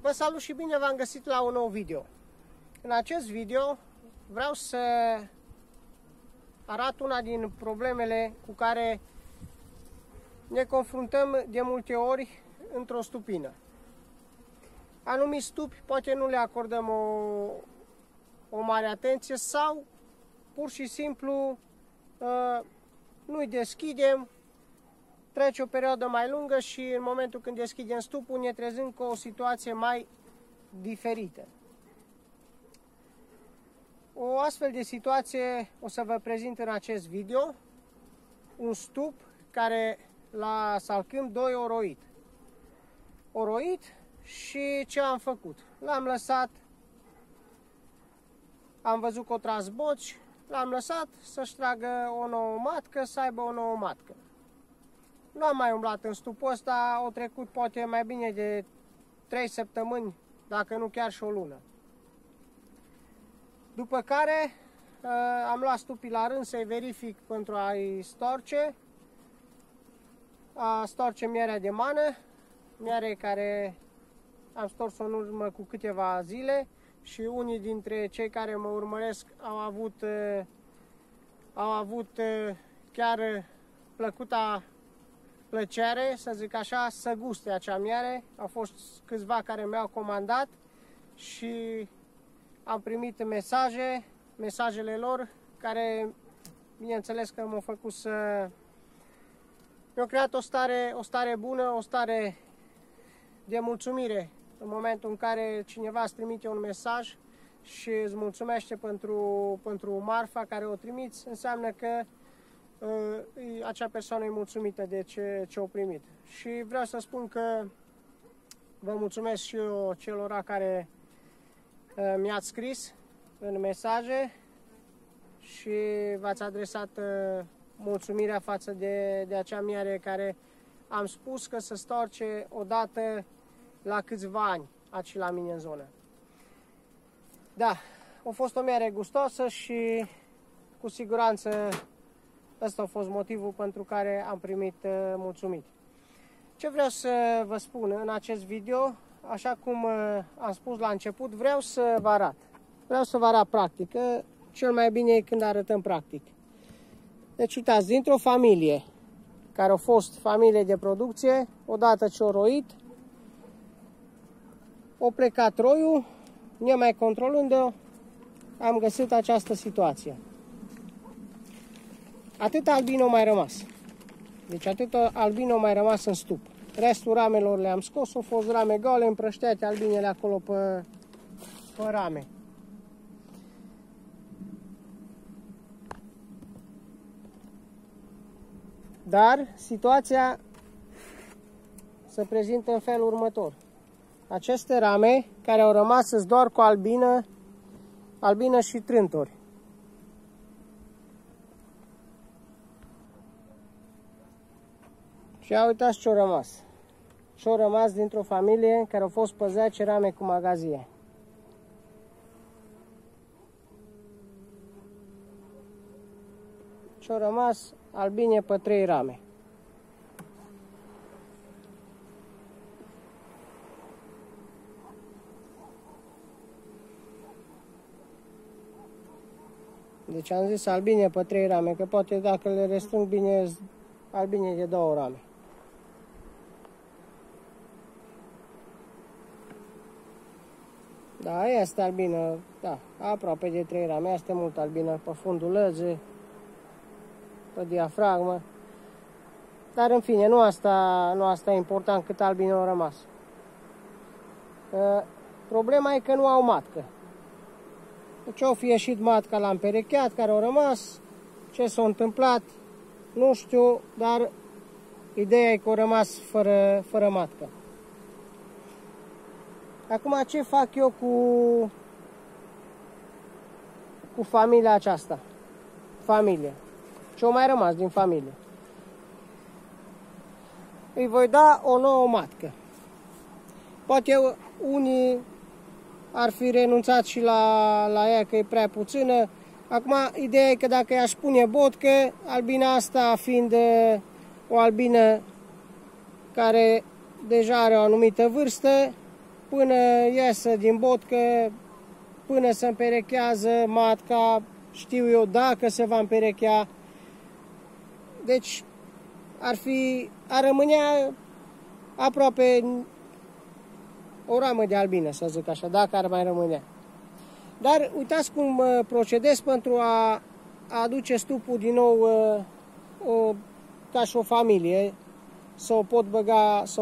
Vă salut și bine v-am găsit la un nou video. În acest video vreau să arăt una din problemele cu care ne confruntăm de multe ori într-o stupină. Anumiți stupi poate nu le acordăm o mare atenție sau pur și simplu nu-i deschidem, trece o perioadă mai lungă și în momentul când deschidem stupul ne trezim cu o situație mai diferită. O astfel de situație o să vă prezint în acest video, un stup care l-a salcâm 2 oroit. Oroit și ce am făcut? L-am lăsat, am văzut că o tras boci, l-am lăsat să-și tragă o nouă matcă, să aibă o nouă matcă. Nu am mai umblat în stupul ăsta, au trecut poate mai bine de 3 săptămâni, dacă nu chiar și o lună. După care am luat stupii la rând să-i verific pentru a-i storce. A storce mierea de mană, miere care am stors-o în urmă cu câteva zile și unii dintre cei care mă urmăresc au avut chiar plăcuta plăcere, să zic așa, să guste acea miere. Au fost câțiva care mi-au comandat și am primit mesajele lor care, bineînțeles că m-au făcut să... Mi-au creat o stare bună, o stare de mulțumire în momentul în care cineva îți trimite un mesaj și îți mulțumește pentru marfa care o trimiți, înseamnă că acea persoană e mulțumită de ce o primit. Și vreau să spun că vă mulțumesc și eu celor care mi-ați scris în mesaje și v-ați adresat mulțumirea față de acea miere care am spus că se storce odată la câțiva ani aici la mine în zonă. Da, a fost o miere gustoasă și cu siguranță ăsta a fost motivul pentru care am primit mulțumiri. Ce vreau să vă spun în acest video, așa cum am spus la început, vreau să vă arăt. Vreau să vă arăt practic, că cel mai bine e când arătăm practic. Deci uitați, dintr-o familie care a fost familie de producție, odată ce o roit, o plecat roiul, nemai controlând-o, am găsit această situație. Atât albino mai rămas. Deci atât albino mai rămas în stup. Restul ramelor le-am scos, au fost rame goale, împrășteate albinele acolo pe rame. Dar situația se prezintă în felul următor. Aceste rame care au rămas doar cu albină și trântori. Și ia uitați ce-au rămas. Ce-au rămas dintr-o familie care au fost pe 10 rame cu magazie. Ce-au rămas albine pe 3 rame. Deci am zis albine pe 3 rame, că poate dacă le restrâng bine, albine de 2 rame. Da, este albină, da, aproape de 3 rame, este mult albină pe fundul lăzii, pe diafragmă. Dar în fine, nu asta e important cât albine au rămas. Problema e că nu au matcă. Deci au fi ieșit matca la împerecheat, care au rămas, ce s-a întâmplat, nu știu, dar ideea e că au rămas fără matcă. Acum ce fac eu cu familia aceasta? Ce-o mai rămas din familie? Îi voi da o nouă matcă. Poate unii ar fi renunțat și la ea, că e prea puțină. Acum, ideea e că dacă i-aș pune botcă, albina asta fiind o albină care deja are o anumită vârstă, până iesă din botcă, până se împerechează matca, știu eu dacă se va împerechea. Deci ar rămânea aproape o ramă de albină, să zic așa, dacă ar mai rămânea. Dar uitați cum procedez pentru a aduce stupul din nou ca și o familie, să o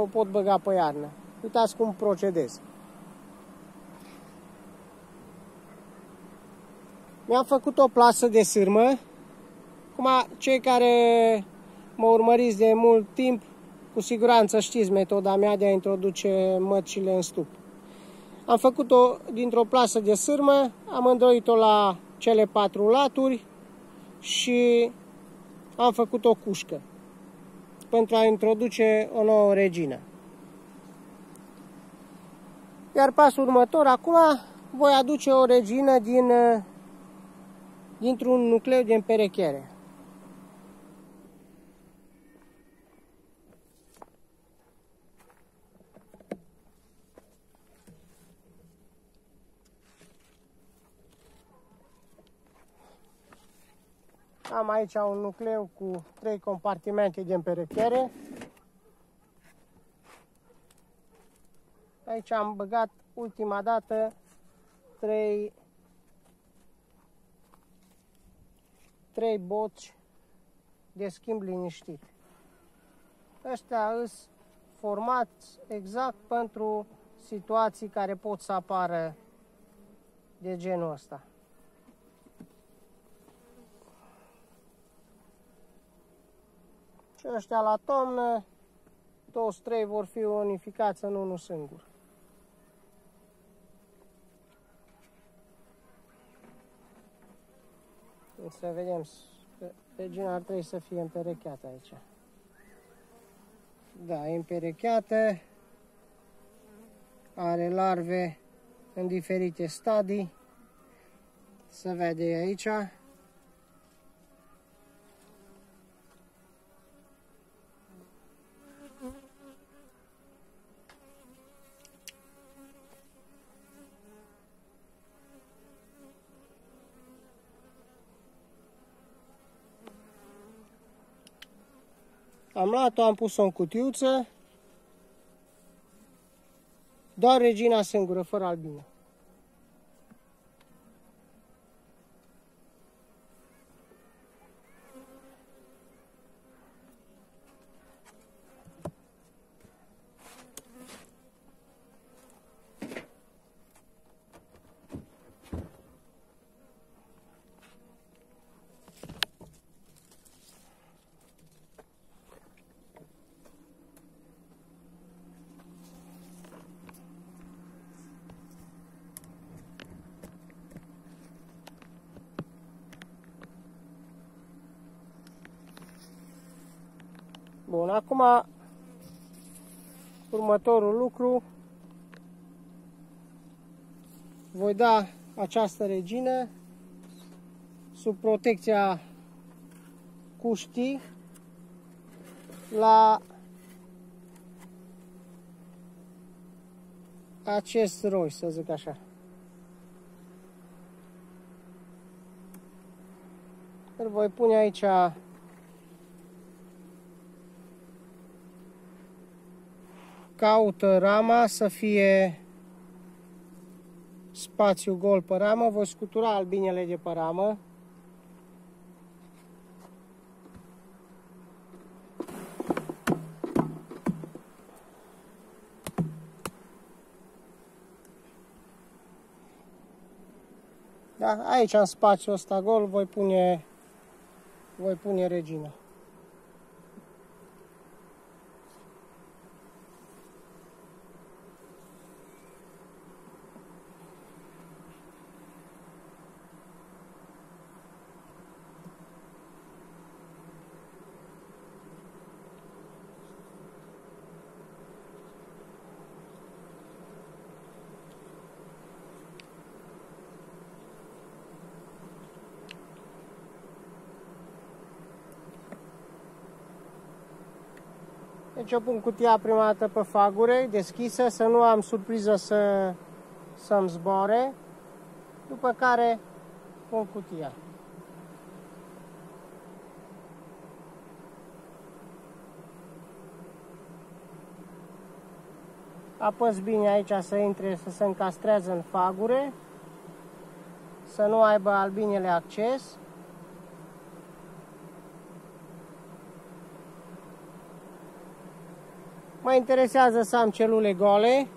pot băga pe iarnă. Uitați cum procedez. Mi-am făcut o plasă de sârmă. Acum, cei care mă urmăriți de mult timp, cu siguranță știți metoda mea de a introduce măcile în stup. Am făcut-o dintr-o plasă de sârmă, am îndoit-o la cele 4 laturi și am făcut o cușcă pentru a introduce o nouă regină. Iar pasul următor, acum voi aduce o regină dintr-un nucleu de împerechiere. Am aici un nucleu cu 3 compartimente de împerechiere. Aici am băgat ultima dată 3 boci de schimb liniștit. Ăștia sunt formați exact pentru situații care pot să apară de genul ăsta. Și ăștia la toamnă, toți 3 vor fi unificați în unul singur. Să vedem, regina ar trebui să fie împerecheată aici. Da, e împerecheată, are larve în diferite stadii, se vede aici. Am luat-o, am pus-o în cutiuță, doar regina singură, fără albină. Bun, acum următorul lucru, voi da această regină sub protecția cuștii la acest roi, să zic așa. Îl voi pune aici caută rama să fie spațiu gol pe ramă, voi scutura albinele de pe ramă. Da, aici în spațiul ăsta gol voi pune regina. Deci eu pun cutia prima dată pe fagure, deschisă, să nu am surpriză să-mi zboare, după care pun cutia. Apăs bine aici să intre, să se încastrează în fagure, să nu aibă albinele acces. Mă interesează să am celule gole,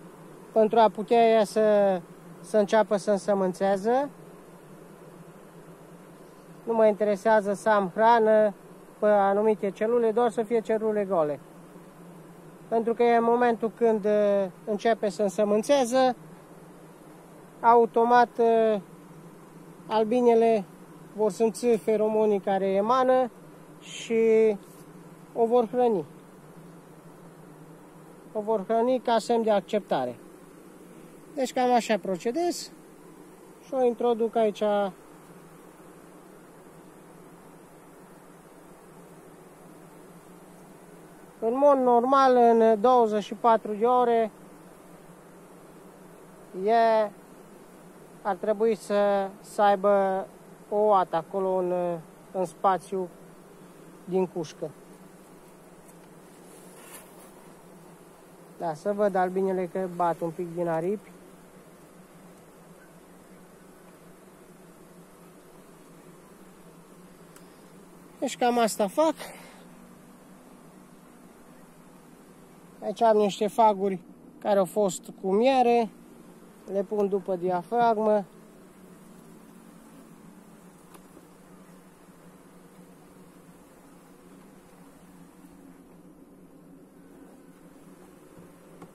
pentru a putea ea să înceapă să însămânțeze. Nu mă interesează să am hrană pe anumite celule, doar să fie celule gole. Pentru că e în momentul când începe să însămânțeze, automat albinele vor simți feromonii care emană și o vor hrăni. O vor hrăni ca semn de acceptare. Deci cam așa procedez și o introduc aici în mod normal în 24 de ore ar trebui să aibă o oată acolo în spațiu din cușcă. Da, să văd albinele că bat un pic din aripi. Deci cam asta fac. Aici am niște faguri care au fost cu miere. Le pun după diafragmă.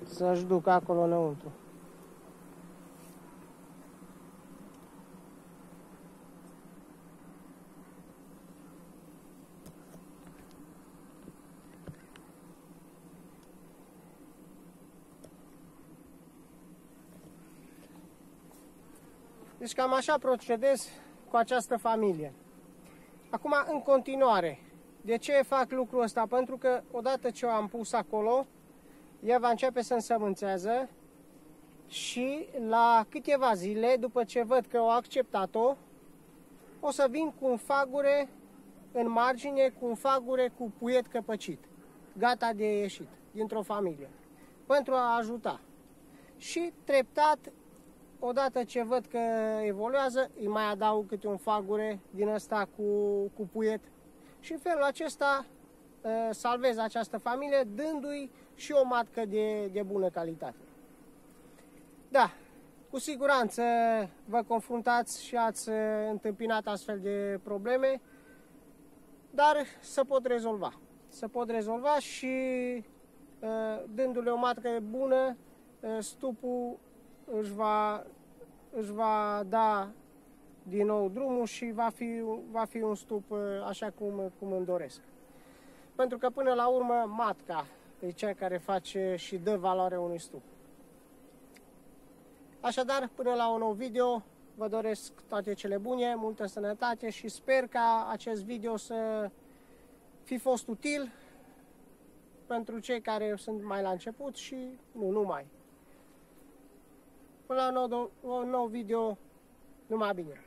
Să-și duc acolo înăuntru. Deci cam așa procedez cu această familie. Acum, în continuare, de ce fac lucrul ăsta? Pentru că odată ce o am pus acolo, ea va începe să însămânțeze și la câteva zile, după ce văd că au acceptat-o, o să vin cu un fagure în margine, cu un fagure cu puiet căpăcit, gata de ieșit dintr-o familie, pentru a ajuta. Și treptat, odată ce văd că evoluează, îi mai adaug câte un fagure din ăsta cu puiet și în felul acesta salvez această familie, dându-i și o matcă de bună calitate. Da, cu siguranță vă confruntați și ați întâmpinat astfel de probleme, dar se pot rezolva. Se pot rezolva și dându-le o matcă bună, stupul își va da din nou drumul și va fi un stup așa cum îmi doresc. Pentru că până la urmă matca e cea care face și dă valoare unui stup. Așadar, până la un nou video, vă doresc toate cele bune, multă sănătate și sper ca acest video să fi fost util pentru cei care sunt mai la început și nu numai. Până la un nou video, numai bine!